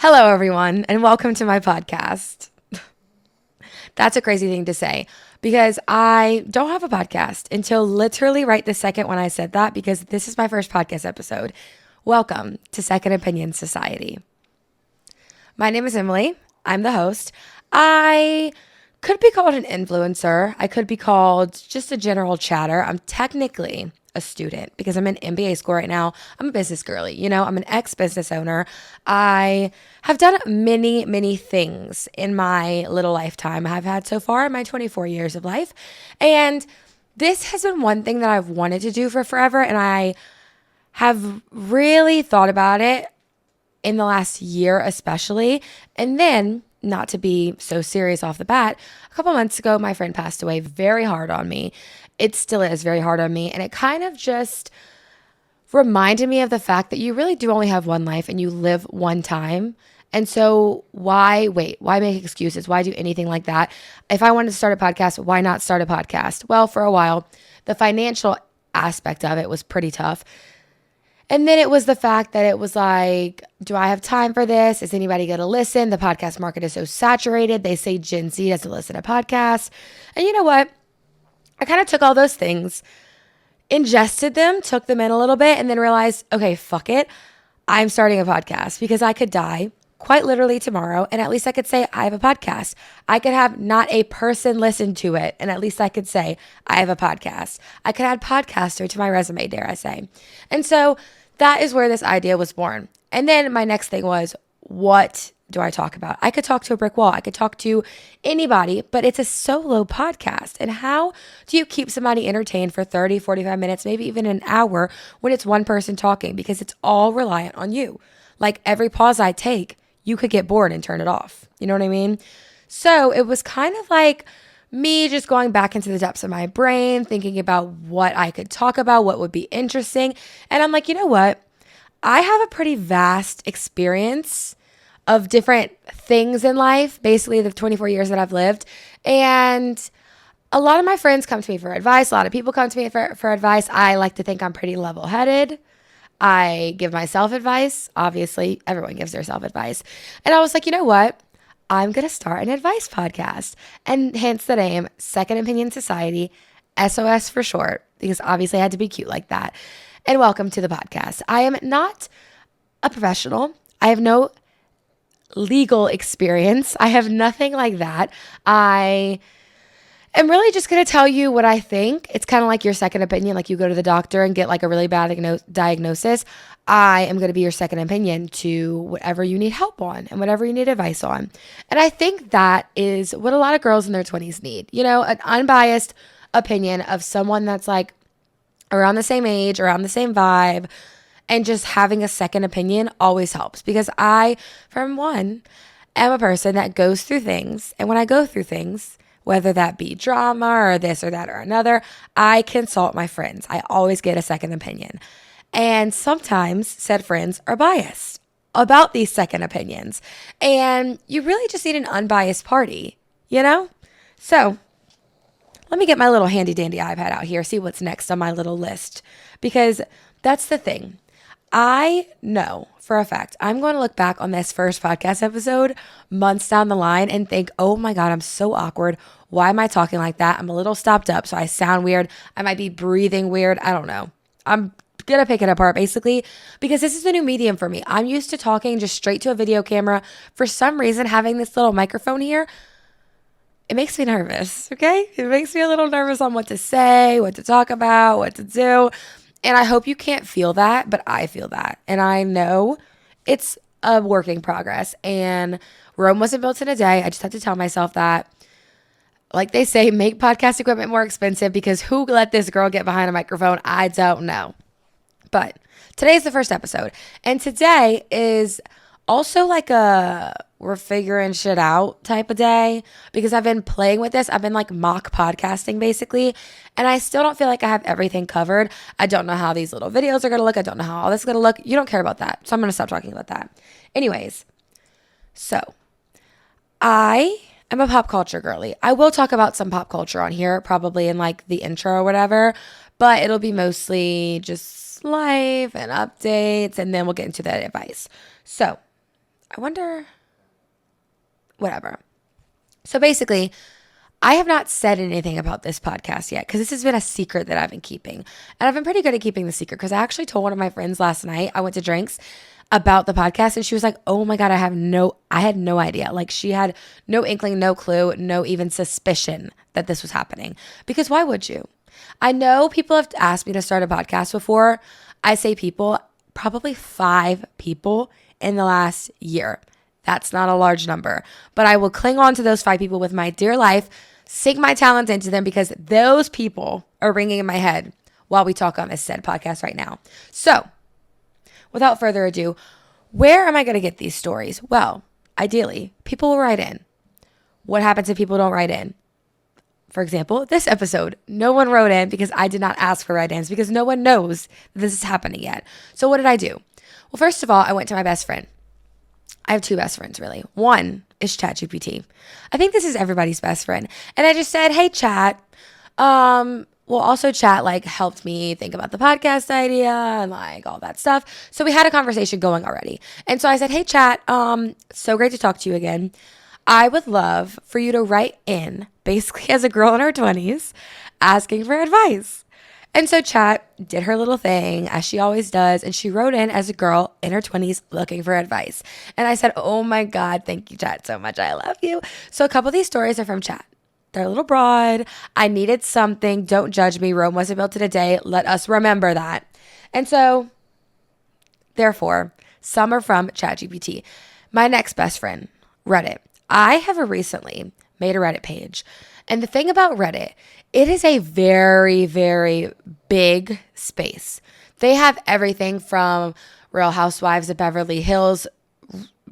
Hello, everyone, and welcome to my podcast. That's a crazy thing to say because I don't have a podcast until literally right this second when I said that because this is my first podcast episode. Welcome to Second Opinion Society. My name is Emily. I'm the host. I could be called an influencer. I could be called just a general chatter. I'm technically a student because I'm in MBA school right now. I'm a business girly. I'm an ex-business owner. I have done many, many things in my little lifetime I've had so far in my 24 years of life. And this has been one thing that I've wanted to do for forever. And I have really thought about it in the last year, especially. And then, not to be so serious off the bat, a couple months ago, my friend passed away very hard on me. It still is very hard on me. And it kind of just reminded me of the fact that you really do only have one life and you live one time. And so why wait? Why make excuses? Why do anything like that? If I wanted to start a podcast, why not start a podcast? Well, for a while, the financial aspect of it was pretty tough. And then it was the fact that it was like, do I have time for this? Is anybody going to listen? The podcast market is so saturated. They say Gen Z doesn't listen to podcasts. And you know what? I kind of took all those things, ingested them, took them in a little bit, and then realized, okay, fuck it. I'm starting a podcast because I could die quite literally tomorrow. And at least I could say I have a podcast. I could have not a person listen to it. And at least I could say I have a podcast. I could add podcaster to my resume, dare I say. And so that is where this idea was born. And then my next thing was, what do I talk about? I could talk to a brick wall. I could talk to anybody, but it's a solo podcast. And how do you keep somebody entertained for 30, 45 minutes, maybe even an hour when it's one person talking? Because it's all reliant on you. Like every pause I take, you could get bored and turn it off. You know what I mean? So it was kind of like me just going back into the depths of my brain, thinking about what I could talk about, what would be interesting. And I'm like, you know what? I have a pretty vast experience of different things in life, basically the 24 years that I've lived. And a lot of my friends come to me for advice. A lot of people come to me for advice. I like to think I'm pretty level headed. I give myself advice. Obviously, everyone gives their self advice. And I was like, you know what? I'm going to start an advice podcast. And hence the name Second Opinion Society, SOS for short, because obviously I had to be cute like that. And welcome to the podcast. I am not a professional. I have no legal experience. I have nothing like that. I am really just going to tell you what I think. It's kind of like your second opinion, like you go to the doctor and get like a really bad diagnosis. I am going to be your second opinion to whatever you need help on and whatever you need advice on. And I think that is what a lot of girls in their 20s need, an unbiased opinion of someone that's like around the same age, around the same vibe, and just having a second opinion always helps because I, from one, am a person that goes through things. And when I go through things, whether that be drama or this or that or another, I consult my friends. I always get a second opinion. And sometimes said friends are biased about these second opinions. And you really just need an unbiased party, So let me get my little handy dandy iPad out here, see what's next on my little list. Because that's the thing. I know for a fact I'm going to look back on this first podcast episode months down the line and think, oh my God, I'm so awkward. Why am I talking like that? I'm a little stopped up, so I sound weird. I might be breathing weird. I don't know. I'm going to pick it apart basically because this is the new medium for me. I'm used to talking just straight to a video camera. For some reason, having this little microphone here, it makes me nervous, okay? It makes me a little nervous on what to say, what to talk about, what to do. And I hope you can't feel that, but I feel that. And I know it's a work in progress. And Rome wasn't built in a day. I just have to tell myself that. Like they say, make podcast equipment more expensive because who let this girl get behind a microphone? I don't know. But today's the first episode. And today is also like we're figuring shit out type of day because I've been playing with this. I've been like mock podcasting basically. And I still don't feel like I have everything covered. I don't know how these little videos are going to look. I don't know how all this is going to look. You don't care about that. So I'm going to stop talking about that. Anyways, so I am a pop culture girly. I will talk about some pop culture on here, probably in like the intro or whatever, but it'll be mostly just life and updates. And then we'll get into that advice. So I wonder, whatever. So basically, I have not said anything about this podcast yet because this has been a secret that I've been keeping. And I've been pretty good at keeping the secret because I actually told one of my friends last night, I went to drinks, about the podcast, and she was like, "Oh my God, I had no idea." Like, she had no inkling, no clue, no even suspicion that this was happening. Because why would you? I know people have asked me to start a podcast before. I say people, probably 5 people in the last year. That's not a large number, but I will cling on to those 5 people with my dear life, sink my talent into them because those people are ringing in my head while we talk on this said podcast right now. So, without further ado, where am I going to get these stories? Well, ideally, people will write in. What happens if people don't write in? For example, this episode, no one wrote in because I did not ask for write-ins because no one knows this is happening yet. So what did I do? Well, first of all, I went to my best friend. I have 2 best friends, really. One is ChatGPT. I think this is everybody's best friend. And I just said, "Hey, Chat, well, also Chat like helped me think about the podcast idea and like all that stuff." So we had a conversation going already. And so I said, "Hey, Chat, so great to talk to you again. I would love for you to write in basically as a girl in her 20s asking for advice." And so Chat did her little thing as she always does. And she wrote in as a girl in her 20s looking for advice. And I said, "Oh my God, thank you, Chat, so much. I love you." So a couple of these stories are from Chat. They're a little broad. I needed something. Don't judge me. Rome wasn't built in a day. Let us remember that. And so, therefore, some are from ChatGPT. My next best friend, Reddit. I have recently made a Reddit page. And the thing about Reddit, it is a very, very big space. They have everything from Real Housewives of Beverly Hills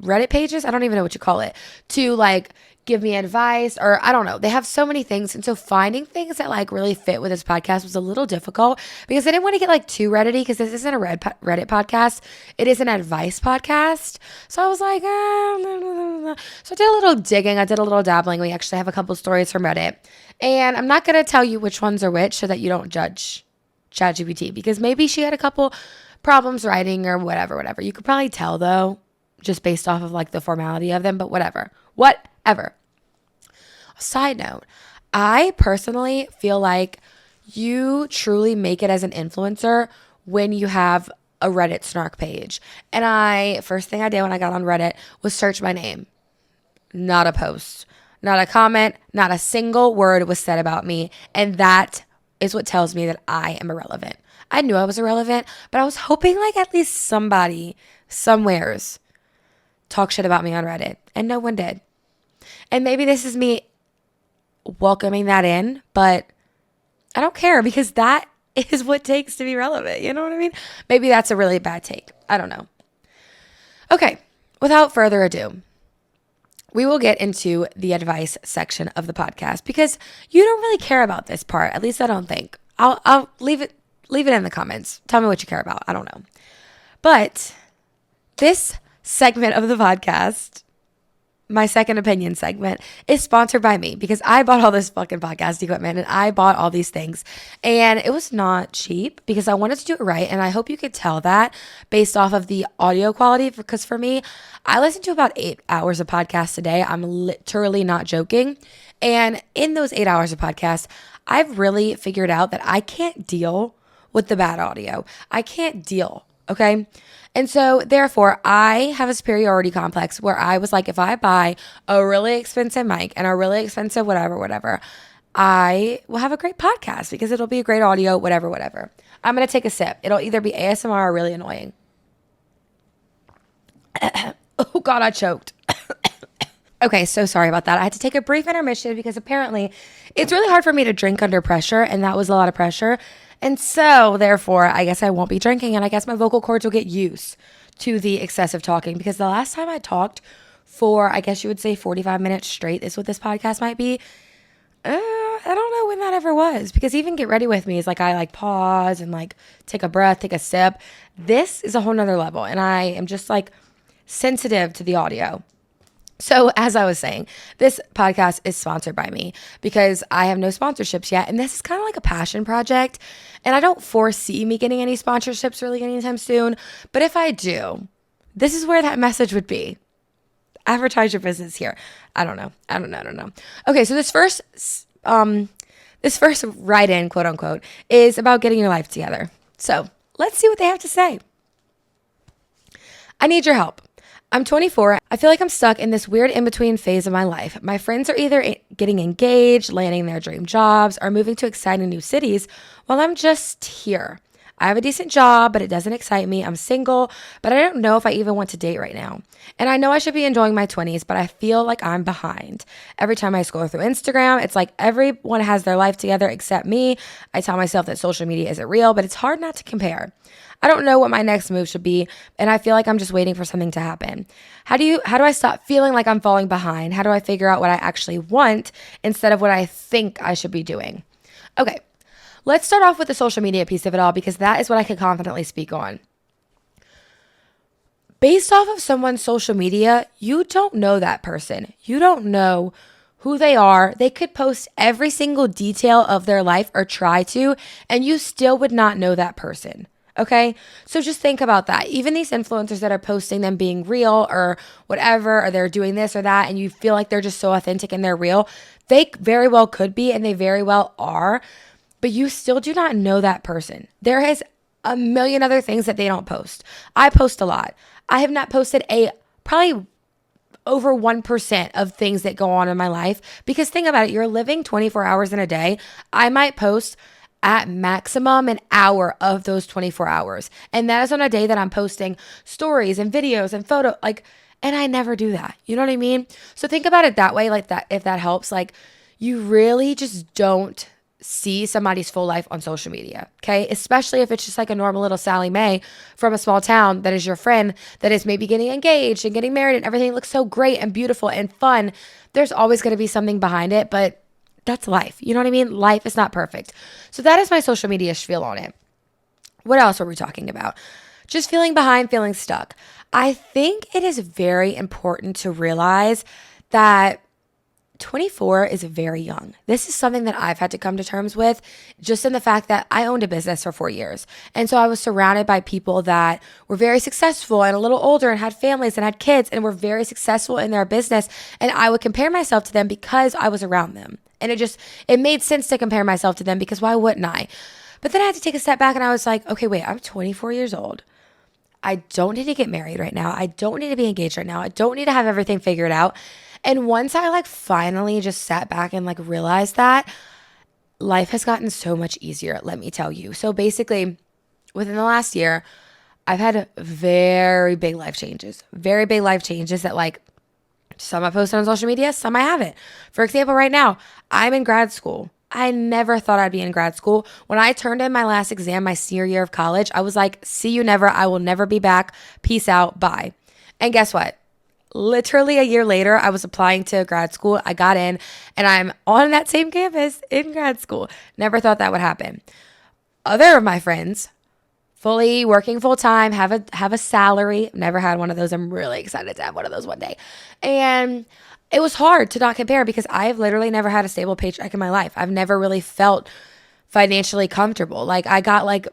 Reddit pages, I don't even know what you call it, to like give me advice, or I don't know. They have so many things. And so finding things that like really fit with this podcast was a little difficult because I didn't want to get like too Reddity because this isn't a Reddit podcast. It is an advice podcast. So I was like, So I did a little digging. I did a little dabbling. We actually have a couple stories from Reddit. And I'm not going to tell you which ones are which so that you don't judge ChatGPT because maybe she had a couple problems writing or whatever. You could probably tell though, just based off of like the formality of them, but whatever. Side note, I personally feel like you truly make it as an influencer when you have a Reddit snark page. And first thing I did when I got on Reddit was search my name. Not a post, not a comment, not a single word was said about me. And that is what tells me that I am irrelevant. I knew I was irrelevant, but I was hoping like at least somebody, somewheres, talk shit about me on Reddit. And no one did. And maybe this is me welcoming that in, but I don't care because that is what it takes to be relevant. You know what I mean? Maybe that's a really bad take. I don't know. Okay, without further ado, we will get into the advice section of the podcast because you don't really care about this part. At least I don't think. I'll leave it in the comments. Tell me what you care about. I don't know. But this segment of the podcast, my second opinion segment, is sponsored by me because I bought all this fucking podcast equipment and I bought all these things and it was not cheap because I wanted to do it right. And I hope you could tell that based off of the audio quality because for me, I listen to about 8 hours of podcasts a day. I'm literally not joking. And in those 8 hours of podcasts, I've really figured out that I can't deal with the bad audio. I can't deal. Okay. And so therefore I have a superiority complex where I was like, if I buy a really expensive mic and a really expensive whatever, I will have a great podcast because it'll be a great audio, whatever. I'm going to take a sip. It'll either be ASMR or really annoying. Oh God, I choked. Okay, so sorry about that. I had to take a brief intermission because apparently it's really hard for me to drink under pressure, and that was a lot of pressure. And so, therefore, I guess I won't be drinking, and I guess my vocal cords will get used to the excessive talking because the last time I talked for, I guess you would say 45 minutes straight is what this podcast might be. I don't know when that ever was because even Get Ready With Me is like I like pause and like take a breath, take a sip. This is a whole nother level, and I am just like sensitive to the audio. So as I was saying, this podcast is sponsored by me because I have no sponsorships yet. And this is kind of like a passion project. And I don't foresee me getting any sponsorships really anytime soon. But if I do, this is where that message would be. advertise your business here. I don't know. Okay, so this first write-in, quote unquote, is about getting your life together. So let's see what they have to say. I need your help. I'm 24. I feel like I'm stuck in this weird in-between phase of my life. My friends are either getting engaged, landing their dream jobs, or moving to exciting new cities, while I'm just here. I have a decent job, but it doesn't excite me. I'm single, but I don't know if I even want to date right now. And I know I should be enjoying my 20s, but I feel like I'm behind. Every time I scroll through Instagram, it's like everyone has their life together except me. I tell myself that social media isn't real, but it's hard not to compare. I don't know what my next move should be, and I feel like I'm just waiting for something to happen. How do I stop feeling like I'm falling behind? How do I figure out what I actually want instead of what I think I should be doing? Okay. Let's start off with the social media piece of it all because that is what I can confidently speak on. Based off of someone's social media, you don't know that person. You don't know who they are. They could post every single detail of their life or try to, and you still would not know that person. Okay? So just think about that. Even these influencers that are posting them being real or whatever, or they're doing this or that, and you feel like they're just so authentic and they're real, they very well could be, and they very well are. But you still do not know that person. There is a million other things that they don't post. I post a lot. I have not posted probably over 1% of things that go on in my life because think about it. You're living 24 hours in a day. I might post at maximum an hour of those 24 hours. And that is on a day that I'm posting stories and videos and photo, and I never do that. You know what I mean? So think about it that way, like that, if that helps, you really just don't see somebody's full life on social media, okay? Especially if it's just like a normal little Sally Mae from a small town that is your friend that is maybe getting engaged and getting married and everything looks so great and beautiful and fun. There's always going to be something behind it, but that's life. You know what I mean? Life is not perfect. So that is my social media spiel on it. What else are we talking about? Just feeling behind, feeling stuck. I think it is very important to realize that 24 is very young. This is something that I've had to come to terms with just in the fact that I owned a business for 4 years. And so I was surrounded by people that were very successful and a little older and had families and had kids and were very successful in their business. And I would compare myself to them because I was around them. And it made sense to compare myself to them because why wouldn't I? But then I had to take a step back and I was like, okay, wait, I'm 24 years old. I don't need to get married right now. I don't need to be engaged right now. I don't need to have everything figured out. And once I finally just sat back and realized that, life has gotten so much easier, let me tell you. So basically, within the last year, I've had very big life changes that some I posted on social media, some I haven't. For example, right now, I'm in grad school. I never thought I'd be in grad school. When I turned in my last exam, my senior year of college, I was like, see you never. I will never be back. Peace out. Bye. And guess what? Literally a year later, I was applying to grad school. I got in and I'm on that same campus in grad school. Never thought that would happen. Other of my friends, fully working full time, have a salary. Never had one of those. I'm really excited to have one of those one day. And it was hard to not compare because I've literally never had a stable paycheck in my life. I've never really felt financially comfortable. I got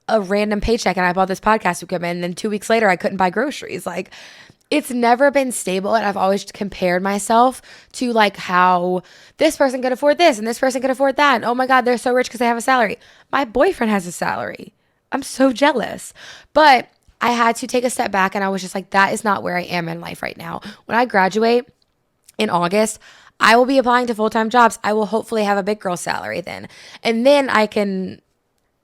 a random paycheck and I bought this podcast equipment and then 2 weeks later I couldn't buy groceries. It's never been stable, and I've always compared myself to how this person could afford this and this person could afford that. And oh my God, they're so rich because they have a salary. My boyfriend has a salary. I'm so jealous. But I had to take a step back and I was just that is not where I am in life right now. When I graduate in August, I will be applying to full-time jobs. I will hopefully have a big girl salary then. And then I can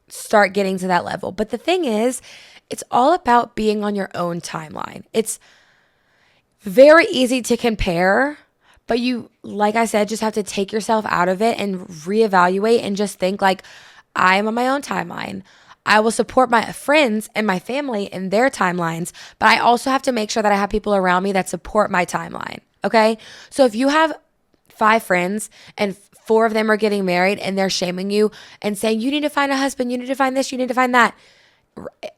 start getting to that level. But the thing is, it's all about being on your own timeline. It's very easy to compare, but you, like I said, just have to take yourself out of it and reevaluate and just think I am on my own timeline. I will support my friends and my family in their timelines, but I also have to make sure that I have people around me that support my timeline. Okay? So if you have 5 friends and 4 of them are getting married and they're shaming you and saying, you need to find a husband, you need to find this, you need to find that,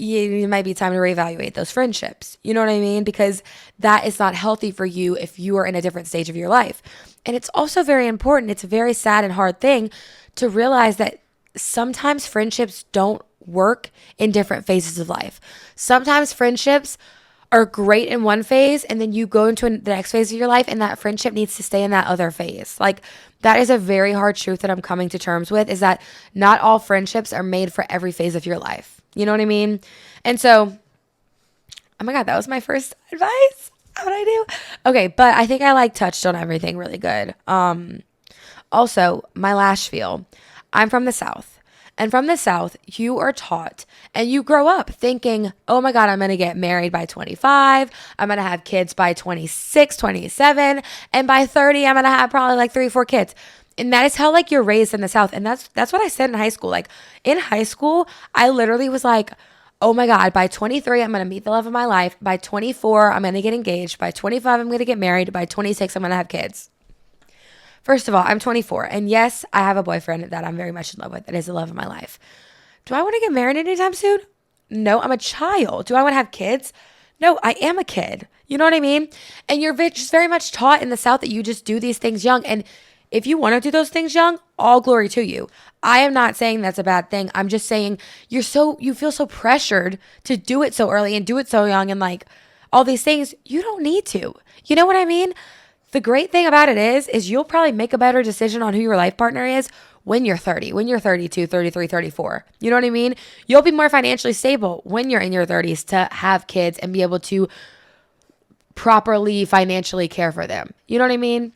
it might be time to reevaluate those friendships. You know what I mean? Because that is not healthy for you if you are in a different stage of your life. And it's also very important. It's a very sad and hard thing to realize that sometimes friendships don't work in different phases of life. Sometimes friendships are great in one phase and then you go into the next phase of your life and that friendship needs to stay in that other phase. Like that is a very hard truth that I'm coming to terms with, is that not all friendships are made for every phase of your life. You know what I mean? And so, oh my God, that was my first advice. What I do? Okay, but I think I like touched on everything really good. Also, my lash feel. I'm from the South. And from the South, you are taught and you grow up thinking, oh my God, I'm going to get married by 25. I'm going to have kids by 26, 27. And by 30, I'm going to have probably like 3 or 4 kids. And that is how like you're raised in the South. And that's what I said in high school. Like in high school, I literally was like, oh my God, by 23, I'm going to meet the love of my life. By 24, I'm going to get engaged. By 25, I'm going to get married. By 26, I'm going to have kids. First of all, I'm 24, and yes, I have a boyfriend that I'm very much in love with. That is the love of my life. Do I want to get married anytime soon? No, I'm a child. Do I want to have kids? No, I am a kid. You know what I mean? And you're just very much taught in the South that you just do these things young. And if you want to do those things young, all glory to you. I am not saying that's a bad thing. I'm just saying you feel so pressured to do it so early and do it so young and like all these things. You don't need to. You know what I mean? The great thing about it is you'll probably make a better decision on who your life partner is when you're 30, when you're 32, 33, 34. You know what I mean? You'll be more financially stable when you're in your 30s to have kids and be able to properly financially care for them. You know what I mean?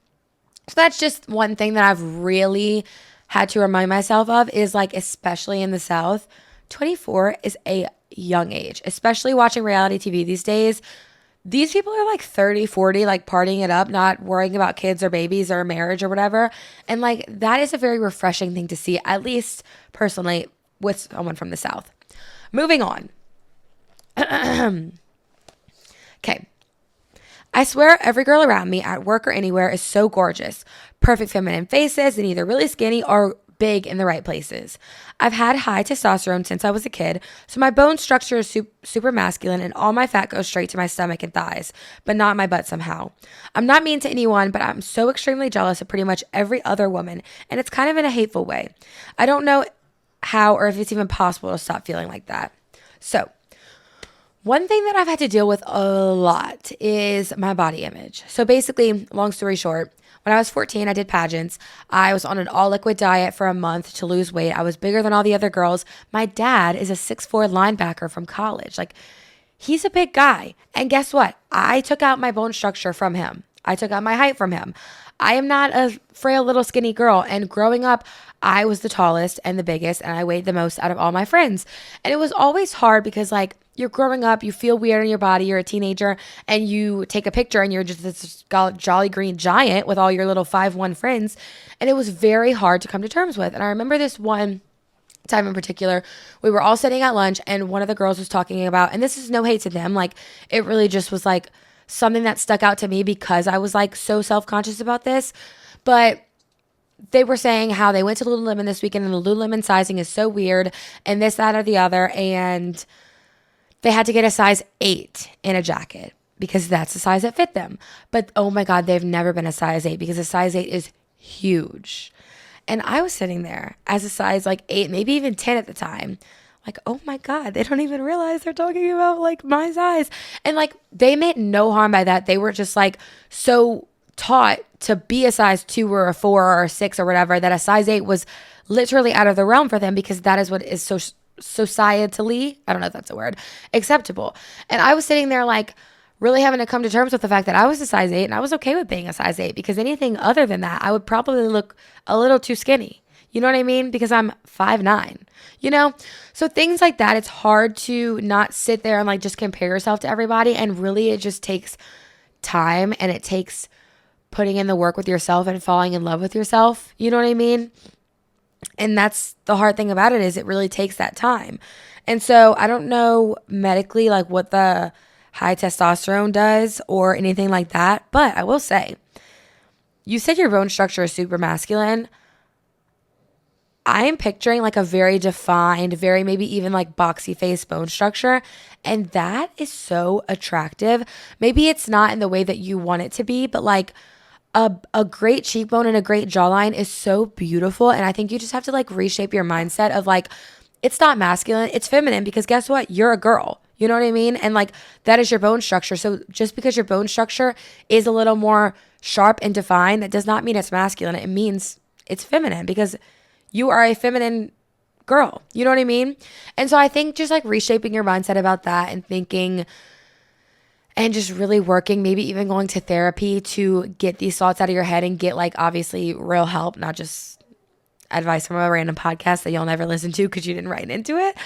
So that's just one thing that I've really had to remind myself of, is like, especially in the South, 24 is a young age, especially watching reality TV these days. These people are like 30, 40, like partying it up, not worrying about kids or babies or marriage or whatever. And like, that is a very refreshing thing to see, at least personally, with someone from the South. Moving on. Okay. I swear every girl around me at work or anywhere is so gorgeous. Perfect feminine faces and either really skinny or big in the right places. I've had high testosterone since I was a kid, so my bone structure is super masculine and all my fat goes straight to my stomach and thighs, but not my butt somehow. I'm not mean to anyone, but I'm so extremely jealous of pretty much every other woman, and it's kind of in a hateful way. I don't know how or if it's even possible to stop feeling like that. So, one thing that I've had to deal with a lot is my body image. So basically, long story short, when I was 14, I did pageants. I was on an all liquid diet for a month to lose weight. I was bigger than all the other girls. My dad is a 6'4" linebacker from college. Like, he's a big guy. And guess what? I took out my bone structure from him. I took out my height from him. I am not a frail little skinny girl. And growing up, I was the tallest and the biggest, and I weighed the most out of all my friends. And it was always hard because, like, you're growing up, you feel weird in your body, you're a teenager, and you take a picture and you're just this jolly green giant with all your little 5'1" friends. And it was very hard to come to terms with. And I remember this one time in particular, we were all sitting at lunch and one of the girls was talking about, and this is no hate to them, like, it really just was like something that stuck out to me because I was like so self-conscious about this. But they were saying how they went to Lululemon this weekend and the Lululemon sizing is so weird and this, that, or the other. And they had to get a size 8 in a jacket because that's the size that fit them. But oh my God, they've never been a size 8 because a size 8 is huge. And I was sitting there as a size like 8, maybe even 10 at the time. Like, oh my God, they don't even realize they're talking about like my size. And like, they meant no harm by that. They were just like so taught to be a size 2 or a 4 or a 6 or whatever, that a size 8 was literally out of the realm for them because that is what is so societally, I don't know if that's a word, acceptable. And I was sitting there like really having to come to terms with the fact that I was a size 8 and I was okay with being a size 8 because anything other than that, I would probably look a little too skinny. You know what I mean? Because I'm 5'9", you know? So things like that, it's hard to not sit there and like just compare yourself to everybody. And really it just takes time and it takes putting in the work with yourself and falling in love with yourself. You know what I mean? And that's the hard thing about it, is it really takes that time. And so I don't know medically like what the high testosterone does or anything like that. But I will say, you said your bone structure is super masculine. I am picturing like a very defined, very maybe even like boxy face bone structure. And that is so attractive. Maybe it's not in the way that you want it to be, but like a great cheekbone and a great jawline is so beautiful. And I think you just have to like reshape your mindset of like, it's not masculine, it's feminine, because guess what? You're a girl. You know what I mean? And like that is your bone structure. So just because your bone structure is a little more sharp and defined, that does not mean it's masculine. It means it's feminine because you are a feminine girl. You know what I mean? And so I think just like reshaping your mindset about that and thinking and just really working, maybe even going to therapy to get these thoughts out of your head and get like obviously real help, not just advice from a random podcast that you'll never listen to because you didn't write into it.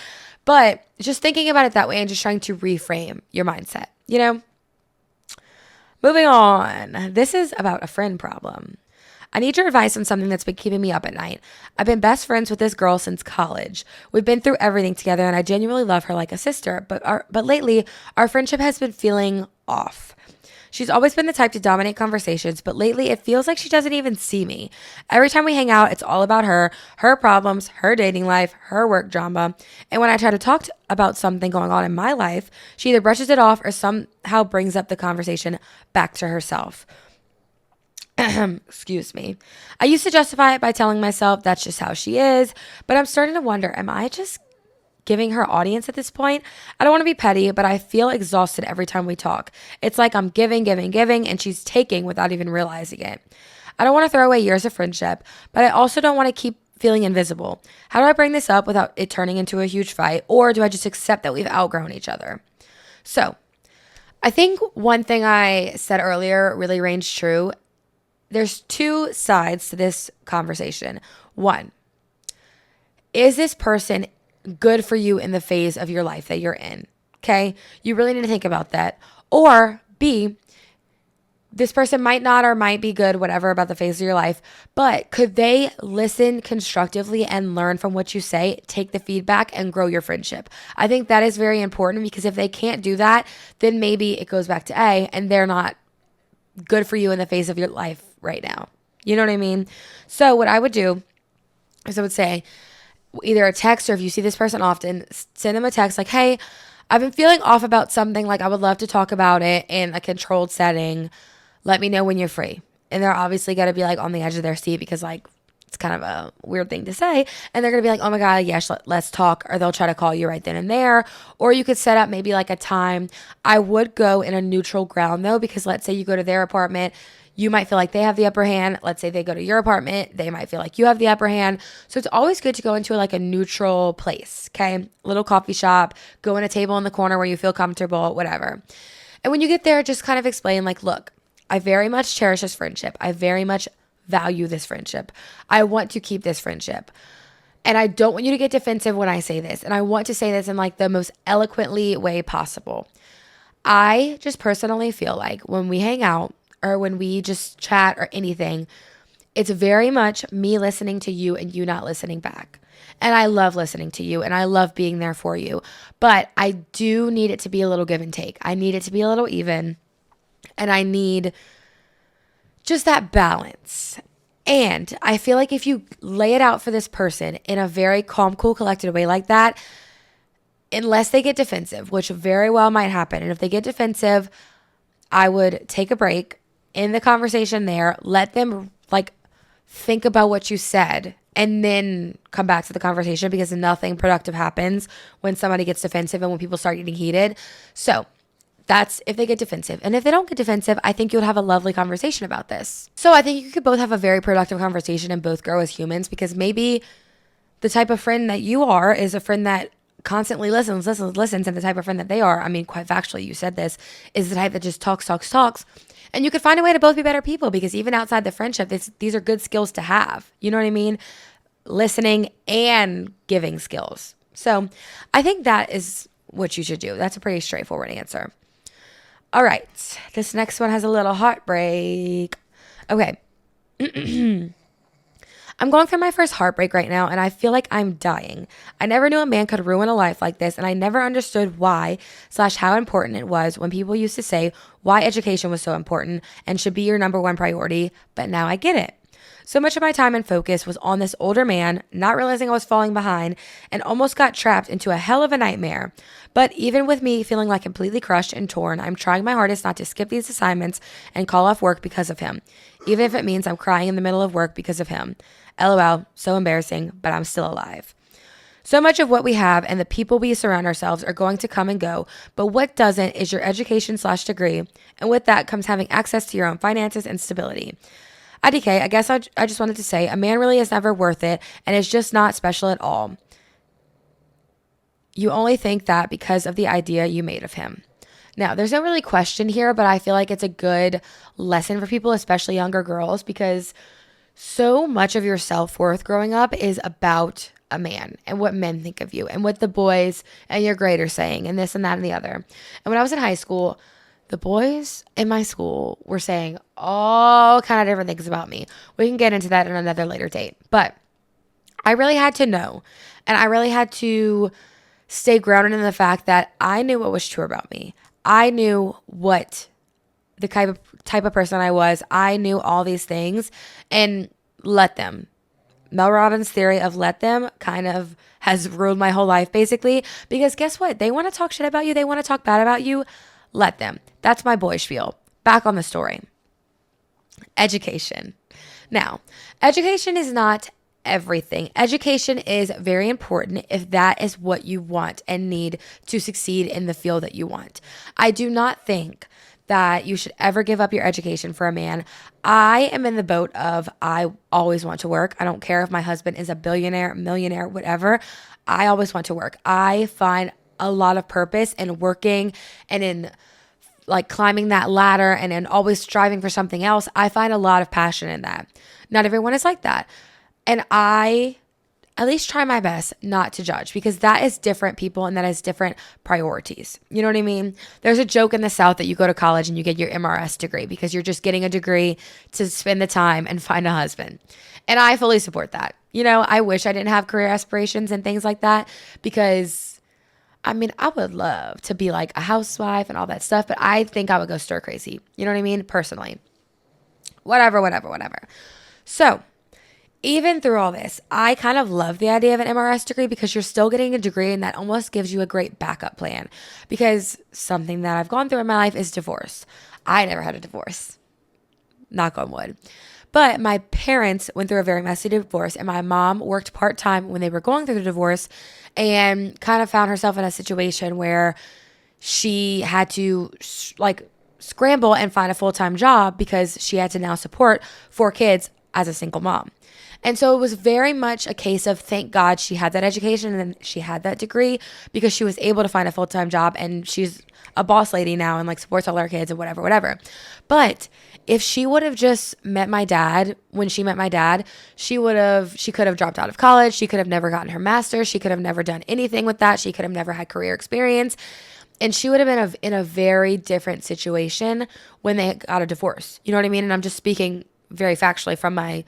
But just thinking about it that way and just trying to reframe your mindset, you know? Moving on. This is about a friend problem. I need your advice on something that's been keeping me up at night. I've been best friends with this girl since college. We've been through everything together and I genuinely love her like a sister, but lately our friendship has been feeling off. She's always been the type to dominate conversations, but lately it feels like she doesn't even see me. Every time we hang out, it's all about her, her problems, her dating life, her work drama. And when I try to talk about something going on in my life, she either brushes it off or somehow brings up the conversation back to herself. Excuse me. I used to justify it by telling myself that's just how she is, but I'm starting to wonder, am I just giving her audience at this point? I don't want to be petty, but I feel exhausted every time we talk. It's like I'm giving, and she's taking without even realizing it. I don't want to throw away years of friendship, but I also don't want to keep feeling invisible. How do I bring this up without it turning into a huge fight, or do I just accept that we've outgrown each other? So, I think one thing I said earlier really rings true. There's two sides to this conversation. One, is this person good for you in the phase of your life that you're in? Okay? You really need to think about that. Or B, this person might not or might be good, whatever, about the phase of your life, but could they listen constructively and learn from what you say, take the feedback, and grow your friendship? I think that is very important because if they can't do that, then maybe it goes back to A and they're not good for you in the phase of your life right now. You know what I mean? So what I would do is I would say either a text, or if you see this person often, send them a text like, hey, I've been feeling off about something. Like I would love to talk about it in a controlled setting. Let me know when you're free. And they're obviously going to be like on the edge of their seat because like it's kind of a weird thing to say. And they're going to be like, oh my God, yes, let's talk. Or they'll try to call you right then and there. Or you could set up maybe like a time. I would go in a neutral ground though, because let's say you go to their apartment, you might feel like they have the upper hand. Let's say they go to your apartment, they might feel like you have the upper hand. So it's always good to go into like a neutral place, okay? Little coffee shop, go in a table in the corner where you feel comfortable, whatever. And when you get there, just kind of explain like, look, I very much cherish this friendship. I very much value this friendship. I want to keep this friendship. And I don't want you to get defensive when I say this. And I want to say this in like the most eloquently way possible. I just personally feel like when we hang out or when we just chat or anything, it's very much me listening to you and you not listening back. And I love listening to you and I love being there for you. But I do need it to be a little give and take. I need it to be a little even. And I need just that balance. And I feel like if you lay it out for this person in a very calm, cool, collected way like that, unless they get defensive, which very well might happen. And if they get defensive, I would take a break in the conversation there, let them like think about what you said and then come back to the conversation, because nothing productive happens when somebody gets defensive and when people start getting heated. So that's if they get defensive. And if they don't get defensive, I think you'll have a lovely conversation about this. So I think you could both have a very productive conversation and both grow as humans, because maybe the type of friend that you are is a friend that constantly listens, and the type of friend that they are, I mean, quite factually, you said this, is the type that just talks. And you could find a way to both be better people, because even outside the friendship, these are good skills to have. You know what I mean? Listening and giving skills. So I think that is what you should do. That's a pretty straightforward answer. All right. This next one has a little heartbreak. Okay. I'm going through my first heartbreak right now, and I feel like I'm dying. I never knew a man could ruin a life like this, and I never understood why/how important it was when people used to say why education was so important and should be your number one priority, but now I get it. So much of my time and focus was on this older man, not realizing I was falling behind, and almost got trapped into a hell of a nightmare. But even with me feeling like completely crushed and torn, I'm trying my hardest not to skip these assignments and call off work because of him, even if it means I'm crying in the middle of work because of him. LOL, so embarrassing, but I'm still alive. So much of what we have and the people we surround ourselves are going to come and go, but what doesn't is your education/degree, and with that comes having access to your own finances and stability. IDK, I guess I just wanted to say a man really is never worth it and is just not special at all. You only think that because of the idea you made of him. Now, there's no really question here, but I feel like it's a good lesson for people, especially younger girls, because so much of your self-worth growing up is about a man and what men think of you and what the boys and your grade are saying and this and that and the other. And when I was in high school, the boys in my school were saying all kind of different things about me. We can get into that in another later date. But I really had to know, and I really had to stay grounded in the fact that I knew what was true about me. I knew what the type of person I was. I knew all these things, and let them. Mel Robbins' theory of let them kind of has ruled my whole life, basically, because guess what? They want to talk shit about you. They want to talk bad about you. Let them. That's my boy spiel. Back on the story. Education. Now, education is not everything. Education is very important if that is what you want and need to succeed in the field that you want. I do not think that you should ever give up your education for a man. I am in the boat of I always want to work. I don't care if my husband is a billionaire, millionaire, whatever. I always want to work. I find a lot of purpose in working and in like climbing that ladder and in always striving for something else. I find a lot of passion in that. Not everyone is like that. And I at least try my best not to judge, because that is different people and that is different priorities. You know what I mean? There's a joke in the South that you go to college and you get your MRS degree because you're just getting a degree to spend the time and find a husband. And I fully support that. You know, I wish I didn't have career aspirations and things like that, because I mean, I would love to be like a housewife and all that stuff, but I think I would go stir crazy. You know what I mean? Personally. Whatever. So, even through all this, I kind of love the idea of an MRS degree, because you're still getting a degree and that almost gives you a great backup plan. Because something that I've gone through in my life is divorce. I never had a divorce. Knock on wood. But my parents went through a very messy divorce, and my mom worked part-time when they were going through the divorce and kind of found herself in a situation where she had to scramble and find a full-time job because she had to now support 4 kids as a single mom. And so it was very much a case of thank God she had that education and she had that degree, because she was able to find a full-time job, and she's a boss lady now and like supports all her kids and whatever. But if she would have just met my dad when she met my dad, she could have dropped out of college. She could have never gotten her master's. She could have never done anything with that. She could have never had career experience. And she would have been in a very different situation when they got a divorce. You know what I mean? And I'm just speaking very factually from my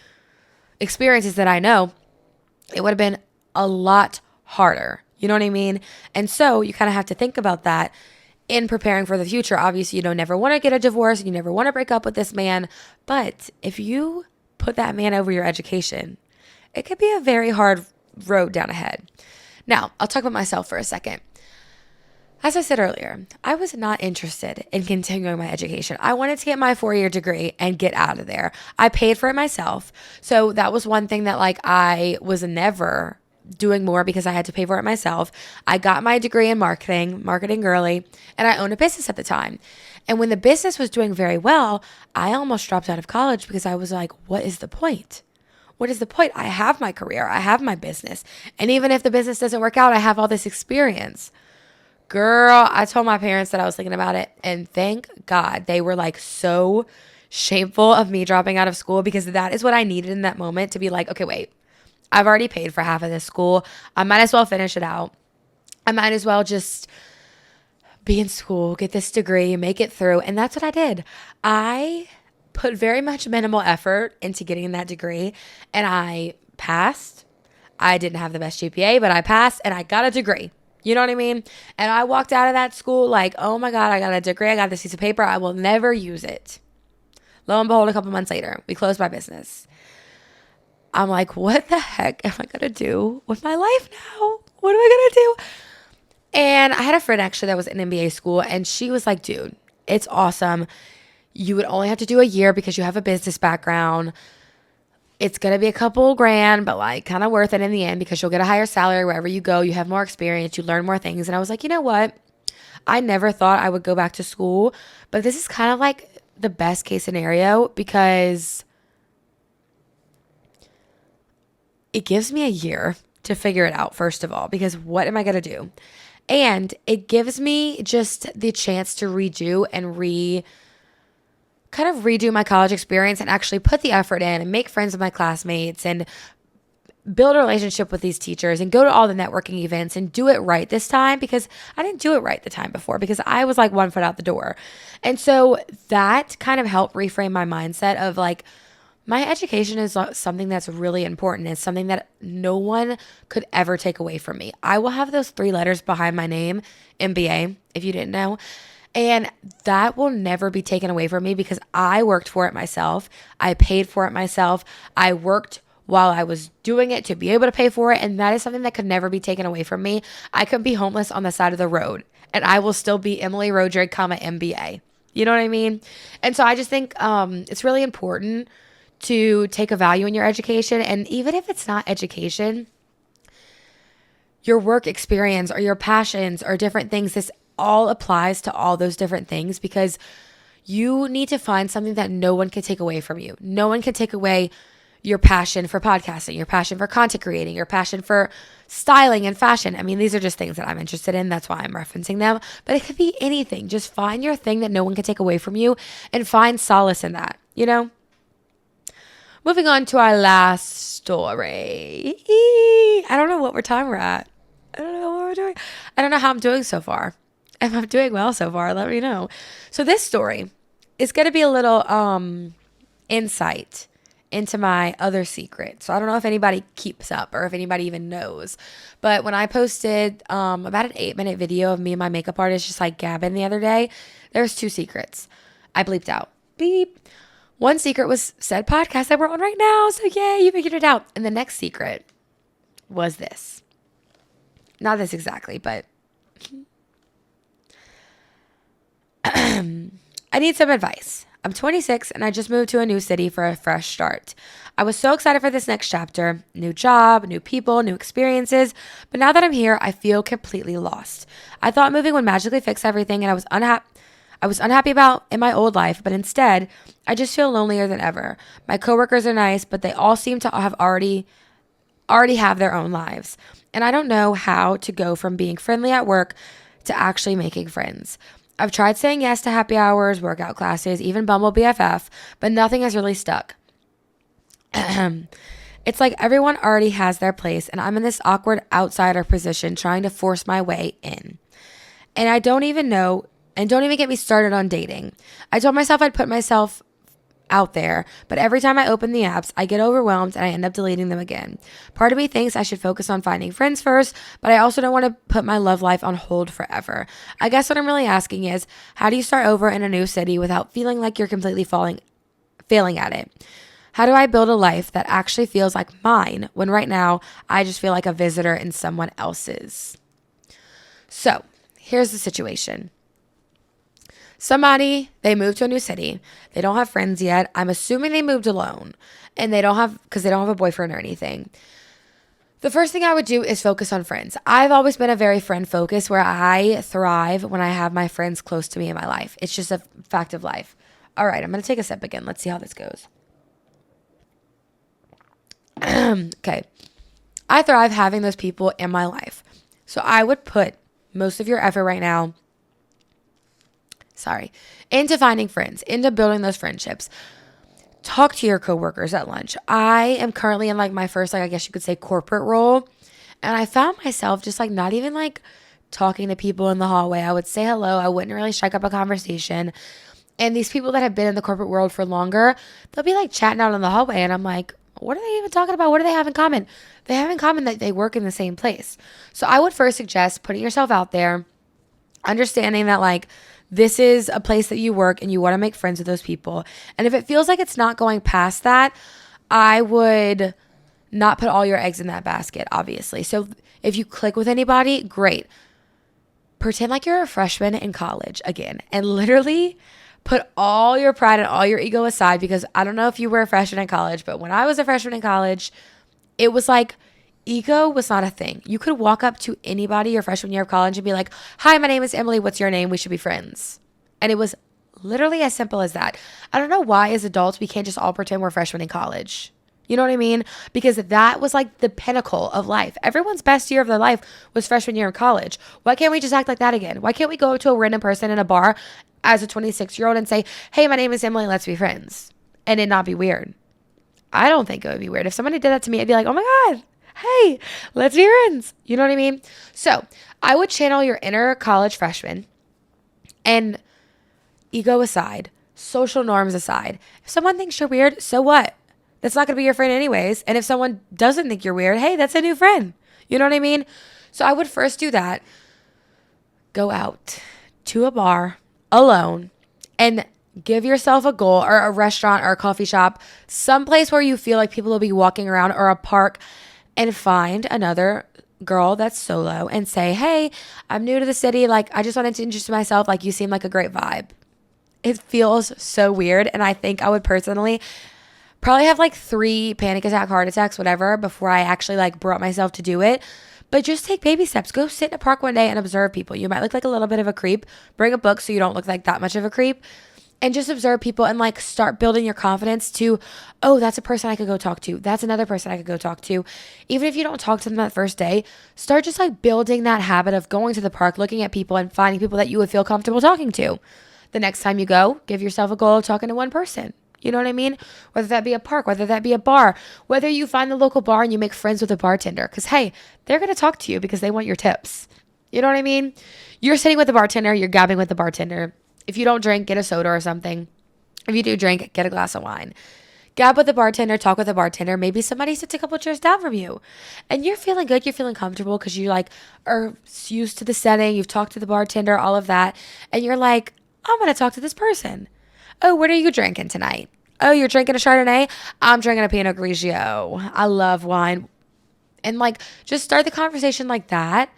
experiences that I know. It would have been a lot harder. You know what I mean? And so you kind of have to think about that in preparing for the future. Obviously, you don't never want to get a divorce. You never want to break up with this man. But if you put that man over your education, it could be a very hard road down ahead. Now, I'll talk about myself for a second. As I said earlier, I was not interested in continuing my education. I wanted to get my 4-year degree and get out of there. I paid for it myself. So that was one thing that I was never doing more because I had to pay for it myself. I got my degree in marketing girly, and I owned a business at the time. And when the business was doing very well, I almost dropped out of college because I was like, what is the point? What is the point? I have my career. I have my business. And even if the business doesn't work out, I have all this experience. Girl, I told my parents that I was thinking about it, and thank God they were so shameful of me dropping out of school, because that is what I needed in that moment to be like, okay, wait, I've already paid for half of this school. I might as well finish it out. I might as well just be in school, get this degree, make it through. And that's what I did. I put very much minimal effort into getting that degree, and I passed. I didn't have the best GPA, but I passed and I got a degree. You know what I mean? And I walked out of that school like, oh my God, I got a degree. I got this piece of paper. I will never use it. Lo and behold, a couple months later, we closed my business. I'm like, what the heck am I going to do with my life now? What am I going to do? And I had a friend actually that was in MBA school, and she was like, dude, it's awesome. You would only have to do a year because you have a business background. It's going to be a couple grand, but like kind of worth it in the end because you'll get a higher salary wherever you go. You have more experience, you learn more things. And I was like, you know what? I never thought I would go back to school, but this is kind of like the best case scenario because it gives me a year to figure it out, first of all, because what am I going to do? And it gives me just the chance to redo and kind of redo my college experience and actually put the effort in and make friends with my classmates and build a relationship with these teachers and go to all the networking events and do it right this time because I didn't do it right the time before because I was like 1 foot out the door. And so that kind of helped reframe my mindset of like, my education is something that's really important. It's something that no one could ever take away from me. I will have those 3 letters behind my name, MBA, if you didn't know. And that will never be taken away from me because I worked for it myself. I paid for it myself. I worked while I was doing it to be able to pay for it. And that is something that could never be taken away from me. I could be homeless on the side of the road and I will still be Emily Roderick, MBA. You know what I mean? And so I just think it's really important to take a value in your education. And even if it's not education, your work experience or your passions or different things, this all applies to all those different things because you need to find something that no one can take away from you. No one can take away your passion for podcasting, your passion for content creating, your passion for styling and fashion. I mean, these are just things that I'm interested in. That's why I'm referencing them. But it could be anything. Just find your thing that no one can take away from you and find solace in that, you know? Moving on to our last story. I don't know what time we're at. I don't know what we're doing. I don't know how I'm doing so far. If I'm doing well so far, let me know. So this story is going to be a little insight into my other secret. So I don't know if anybody keeps up or if anybody even knows. But when I posted about an 8-minute video of me and my makeup artist just like gabbing the other day, there's 2 secrets. I bleeped out. Beep. One secret was said podcast that we're on right now. So yay, you figured it out. And the next secret was this. Not this exactly, but I need some advice. I'm 26 and I just moved to a new city for a fresh start. I was so excited for this next chapter. New job, new people, new experiences. But now that I'm here, I feel completely lost. I thought moving would magically fix everything and I was unhappy about in my old life, but instead, I just feel lonelier than ever. My coworkers are nice, but they all seem to have already have their own lives. And I don't know how to go from being friendly at work to actually making friends. I've tried saying yes to happy hours, workout classes, even Bumble BFF, but nothing has really stuck. It's like everyone already has their place, and I'm in this awkward outsider position trying to force my way in. And I don't even know, and don't even get me started on dating. I told myself I'd put myself out there, but every time I open the apps, I get overwhelmed and I end up deleting them again. Part of me thinks I should focus on finding friends first, but I also don't want to put my love life on hold forever. I guess what I'm really asking is, how do you start over in a new city without feeling like you're completely failing at it? How do I build a life that actually feels like mine when right now I just feel like a visitor in someone else's? So, here's the situation. They moved to a new city. They don't have friends yet. I'm assuming they moved alone and because they don't have a boyfriend or anything. The first thing I would do is focus on friends. I've always been a very friend focused where I thrive when I have my friends close to me in my life. It's just a fact of life. All right, I'm going to take a sip again. Let's see how this goes. Okay. I thrive having those people in my life. So I would put most of your effort right now into finding friends, into building those friendships. Talk to your coworkers at lunch. I am currently in like my first, I guess you could say corporate role. And I found myself just like not even like talking to people in the hallway. I would say hello. I wouldn't really strike up a conversation. And these people that have been in the corporate world for longer, they'll be like chatting out in the hallway. And I'm like, what are they even talking about? What do they have in common? They have in common that they work in the same place. So I would first suggest putting yourself out there, understanding that like, this is a place that you work and you want to make friends with those people. And if it feels like it's not going past that, I would not put all your eggs in that basket, obviously. So if you click with anybody, great. Pretend like you're a freshman in college again and literally Put all your pride and all your ego aside, because I don't know if you were a freshman in college, but when I was a freshman in college, it was like ego was not a thing. You could walk up to anybody your freshman year of college and be like, "Hi, my name is Emily. What's your name? We should be friends." And it was literally as simple as that. I don't know why as adults we can't just all pretend we're freshmen in college. You know what I mean? Because that was like the pinnacle of life. Everyone's best year of their life was freshman year of college. Why can't we just act like that again? Why can't we go up to a random person in a bar as a 26-year-old and say, "Hey, my name is Emily. Let's be friends," and it not be weird? I don't think it would be weird. If somebody did that to me, I'd be like, "Oh my God, hey, let's be friends." You know what I mean? So I would channel your inner college freshman, and ego aside, social norms aside, if someone thinks you're weird, so what? That's not going to be your friend anyways. And if someone doesn't think you're weird, hey, that's a new friend. You know what I mean? So I would first do that. Go out to a bar alone and give yourself a goal, or a restaurant or a coffee shop, someplace where you feel like people will be walking around, or a park, and find another girl that's solo and say, "Hey, I'm new to the city. Like, I just wanted to introduce myself. Like, you seem like a great vibe." It feels so weird. And I think I would personally probably have like 3 panic attack, heart attacks, whatever, before I actually like brought myself to do it. But just take baby steps. Go sit in a park one day and observe people. You might look like a little bit of a creep. Bring a book so you don't look like that much of a creep. And just observe people and like start building your confidence to, oh, that's a person I could go talk to. That's another person I could go talk to. Even if you don't talk to them that first day, start just like building that habit of going to the park, looking at people and finding people that you would feel comfortable talking to. The next time you go, give yourself a goal of talking to one person. You know what I mean? Whether that be a park, whether that be a bar, whether you find the local bar and you make friends with a bartender. Because, hey, they're going to talk to you because they want your tips. You know what I mean? You're sitting with the bartender, you're gabbing with the bartender. If you don't drink, get a soda or something. If you do drink, get a glass of wine. Gab with the bartender, talk with the bartender. Maybe somebody sits a couple chairs down from you. And you're feeling good, you're feeling comfortable because you like are used to the setting. You've talked to the bartender, all of that. And you're like, I'm going to talk to this person. Oh, what are you drinking tonight? Oh, you're drinking a Chardonnay? I'm drinking a Pinot Grigio. I love wine. And like, just start the conversation like that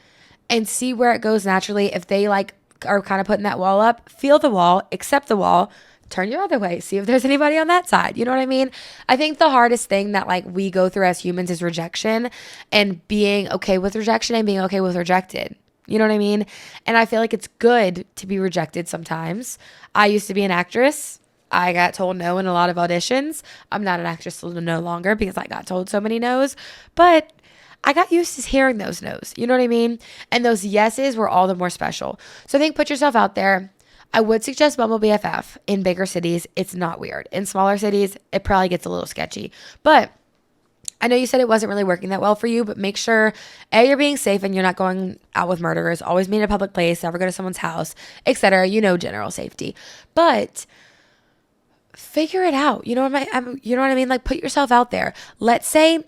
and see where it goes naturally. If they like are kind of putting that wall up, feel the wall, accept the wall, turn your other way, see if there's anybody on that side. You know what I mean? I think the hardest thing that like we go through as humans is rejection, and being okay with rejection and being okay with rejected. You know what I mean? And I feel like it's good to be rejected sometimes. I used to be an actress. I got told no in a lot of auditions. I'm not an actress no longer because I got told so many no's. But I got used to hearing those no's. You know what I mean? And those yeses were all the more special. So I think put yourself out there. I would suggest Bumble BFF in bigger cities. It's not weird. In smaller cities, it probably gets a little sketchy. But I know you said it wasn't really working that well for you, but make sure, A, you're being safe and you're not going out with murderers. Always meet in a public place, never go to someone's house, etc. You know, general safety. But figure it out. You know what I mean? Like, put yourself out there. Let's say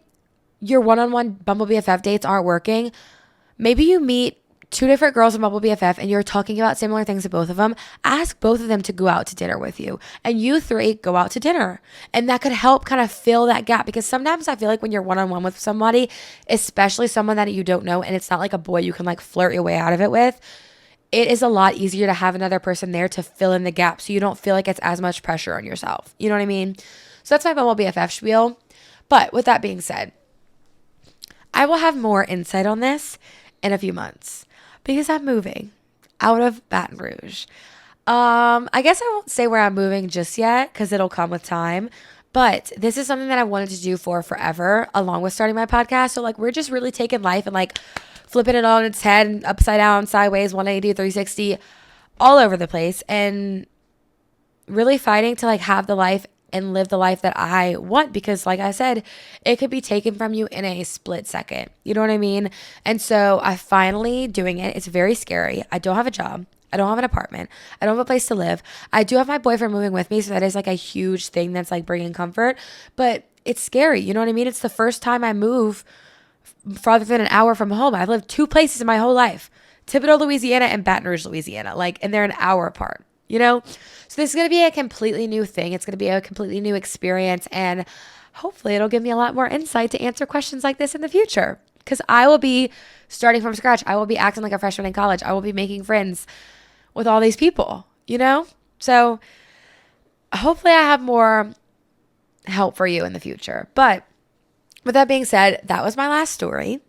your one-on-one Bumble BFF dates aren't working. Maybe you meet 2 different girls in Bumble BFF and you're talking about similar things to both of them. Ask both of them to go out to dinner with you, and you 3 go out to dinner. And that could help kind of fill that gap, because sometimes I feel like when you're one-on-one with somebody, especially someone that you don't know, and it's not like a boy you can like flirt your way out of it with, it is a lot easier to have another person there to fill in the gap so you don't feel like it's as much pressure on yourself. You know what I mean? So that's my Bumble BFF spiel. But with that being said, I will have more insight on this in a few months because I'm moving out of Baton Rouge. I guess I won't say where I'm moving just yet because it'll come with time. But this is something that I wanted to do for forever, along with starting my podcast. So like, we're just really taking life and like flipping it on its head and upside down, sideways, 180, 360, all over the place, and really fighting to like have the life and live the life that I want, because like I said, it could be taken from you in a split second. You know what I mean? And so I finally doing it. It's very scary. I don't have a job. I don't have an apartment. I don't have a place to live. I do have my boyfriend moving with me, so that is like a huge thing that's like bringing comfort, but it's scary. You know what I mean? It's the first time I move farther than an hour from home. I've lived 2 places in my whole life: Thibodaux, Louisiana, and Baton Rouge, Louisiana. Like, and they're an hour apart, you know? So this is going to be a completely new thing. It's going to be a completely new experience, and hopefully it'll give me a lot more insight to answer questions like this in the future, because I will be starting from scratch. I will be acting like a freshman in college. I will be making friends with all these people, you know? So hopefully I have more help for you in the future. But with that being said, that was my last story.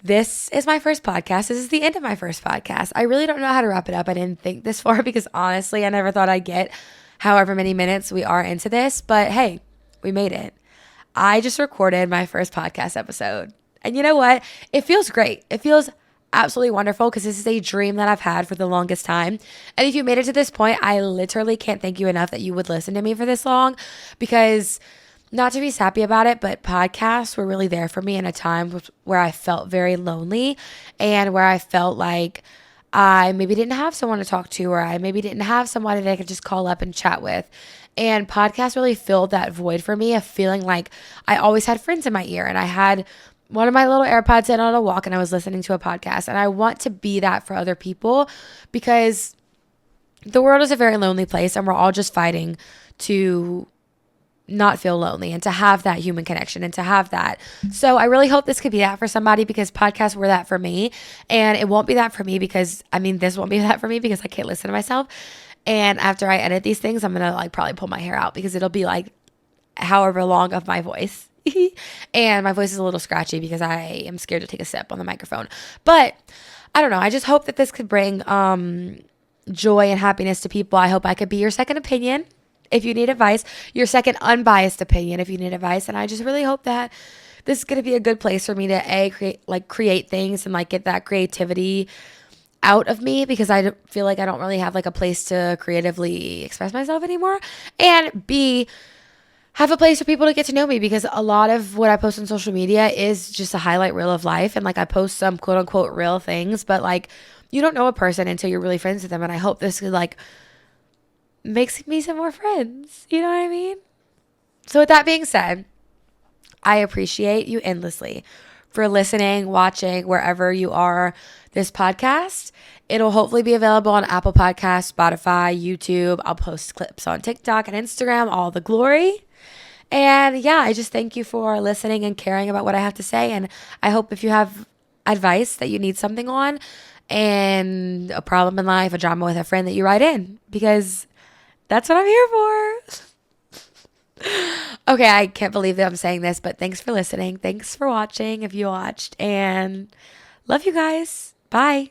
This is my first podcast. This is the end of my first podcast. I really don't know how to wrap it up. I didn't think this far because honestly, I never thought I'd get however many minutes we are into this. But hey, we made it. I just recorded my first podcast episode. And you know what? It feels great. It feels absolutely wonderful because this is a dream that I've had for the longest time. And if you made it to this point, I literally can't thank you enough that you would listen to me for this long, because not to be sappy about it, but podcasts were really there for me in a time where I felt very lonely and where I felt like I maybe didn't have someone to talk to, or I maybe didn't have somebody that I could just call up and chat with. And podcasts really filled that void for me of feeling like I always had friends in my ear, and I had one of my little AirPods in on a walk and I was listening to a podcast. And I want to be that for other people, because the world is a very lonely place and we're all just fighting to not feel lonely and to have that human connection and to have that. So I really hope this could be that for somebody, because podcasts were that for me. And it won't be that for me because, this won't be that for me because I can't listen to myself. And after I edit these things, I'm going to probably pull my hair out because it'll be however long of my voice. And my voice is a little scratchy because I am scared to take a sip on the microphone. But I don't know. I just hope that this could bring joy and happiness to people. I hope I could be your second opinion if you need advice, your second unbiased opinion if you need advice. And I just really hope that this is going to be a good place for me to create things and get that creativity out of me, because I feel like I don't really have a place to creatively express myself anymore. And B, have a place for people to get to know me, because a lot of what I post on social media is just a highlight reel of life. And I post some quote unquote real things, but you don't know a person until you're really friends with them. And I hope this could makes me some more friends. You know what I mean? So with that being said, I appreciate you endlessly for listening, watching, wherever you are this podcast. It'll hopefully be available on Apple Podcasts, Spotify, YouTube. I'll post clips on TikTok and Instagram, all the glory. And yeah, I just thank you for listening and caring about what I have to say. And I hope if you have advice that you need something on, and a problem in life, a drama with a friend, that you write in, because that's what I'm here for. Okay, I can't believe that I'm saying this, but thanks for listening. Thanks for watching if you watched, and love you guys. Bye.